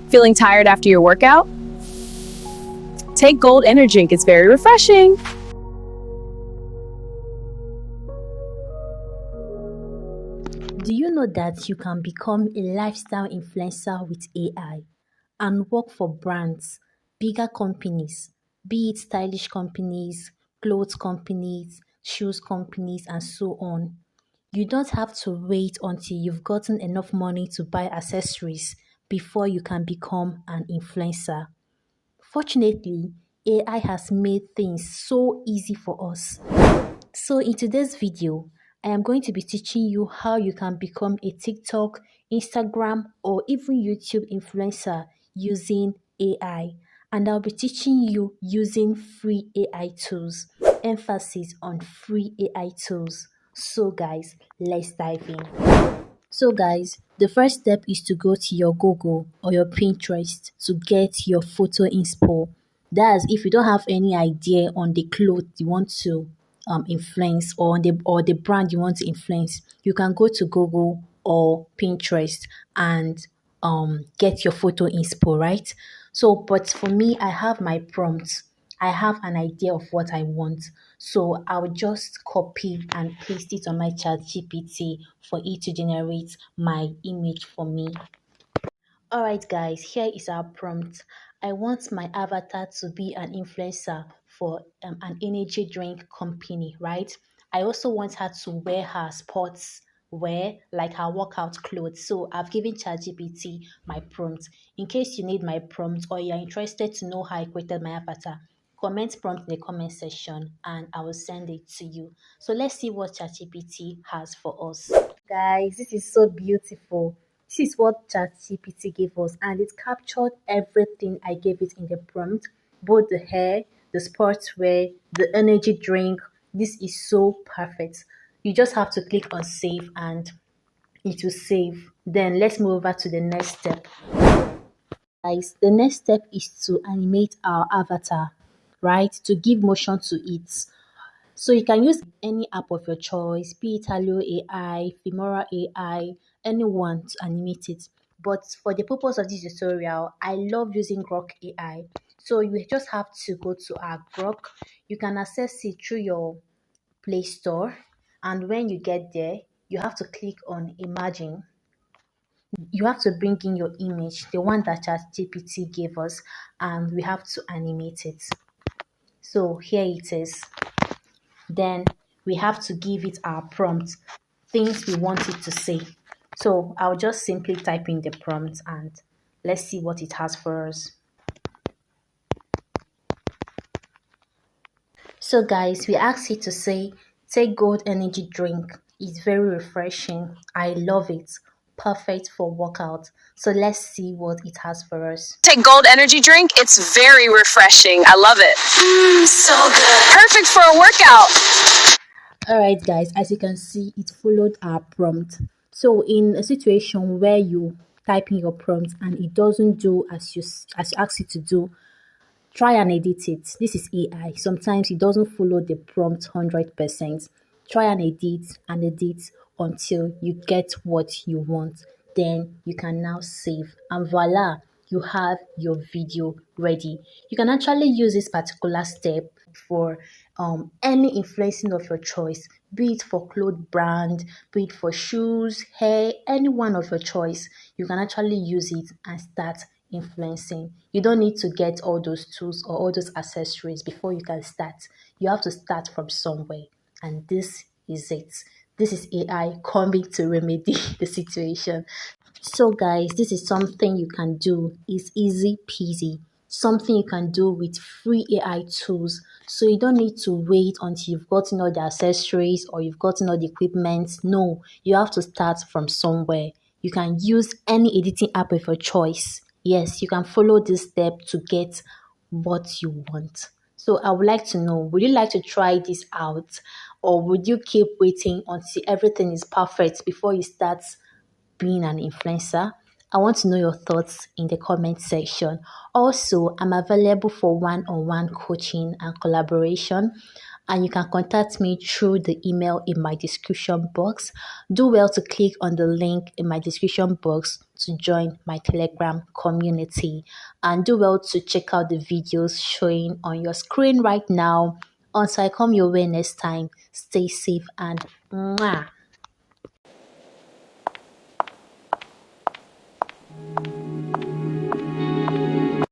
Feeling tired after your workout? Take Gold Energy Drink, it's very refreshing. Do you know that you can become a lifestyle influencer with AI and work for brands, bigger companies, be it stylish companies, clothes companies, shoes companies, and so on? You don't have to wait until you've gotten enough money to buy accessories before you can become an influencer. Fortunately, AI has made things so easy for us. So in today's video, I am going to be teaching you how you can become a TikTok, Instagram, or even YouTube influencer using AI. And I'll be teaching you using free AI tools. Emphasis on free AI tools. So guys, let's dive in. So guys, the first step is to go to your Google or your Pinterest to get your photo inspo. That's if you don't have any idea on the clothes you want to influence, or on the brand you want to influence, you can go to Google or Pinterest and get your photo inspo, right? So, but for me, I have my prompts. I have an idea of what I want. So I'll just copy and paste it on my chat GPT for it to generate my image for me. Alright guys, here is our prompt. I want my avatar to be an influencer for an energy drink company, right? I also want her to wear her sports wear, like her workout clothes. So I've given ChatGPT my prompt. In case you need my prompt or you're interested to know how I created my avatar, comment prompt in the comment section and I will send it to you. So let's see what ChatGPT has for us. Guys, this is so beautiful. This is what ChatGPT gave us, and it captured everything I gave it in the prompt, both the hair, the sportswear, the energy drink. This is so perfect. You just have to click on save and it will save. Then let's move over to the next step. Guys, the next step is to animate our avatar, right? To give motion to it. So you can use any app of your choice, be it Alio AI, Filmora AI, anyone to animate it. But for the purpose of this tutorial, I love using Grok AI. So you just have to go to our Grok. You can access it through your Play Store. And when you get there, you have to click on Imagine. You have to bring in your image, the one that ChatGPT gave us, and we have to animate it. So here it is. Then we have to give it our prompt, things we want it to say. So I'll just simply type in the prompt and let's see what it has for us. So guys, we asked it to say, take gold energy drink. It's very refreshing. I love it. Perfect for workout. So let's see what it has for us. Take Gold Energy Drink, it's very refreshing. I love it. So good. Perfect for a workout. Alright guys, as you can see, it followed our prompt. So in a situation where you type in your prompt and it doesn't do as you ask it to do, try and edit it. This is AI. Sometimes it doesn't follow the prompt 100%. Try and edit until you get what you want. Then you can now save, and voila, you have your video ready. You can actually use this particular step for any influencing of your choice, be it for clothes brand, be it for shoes, hair, any one of your choice. You can actually use it and start influencing. You don't need to get all those tools or all those accessories before you can start. You have to start from somewhere, and this is it. This is AI coming to remedy the situation. So guys, this is something you can do. It's easy peasy. Something you can do with free AI tools. So you don't need to wait until you've gotten all the accessories or you've gotten all the equipment. No, you have to start from somewhere. You can use any editing app of your choice. Yes, you can follow this step to get what you want. So I would like to know, would you like to try this out, or would you keep waiting until everything is perfect before you start being an influencer? I want to know your thoughts in the comment section. Also, I'm available for one-on-one coaching and collaboration. and you can contact me through the email in my description box. Do well to click on the link in my description box to join my Telegram community, and do well to check out the videos showing on your screen right now. Until I come your way next time, stay safe and mwah.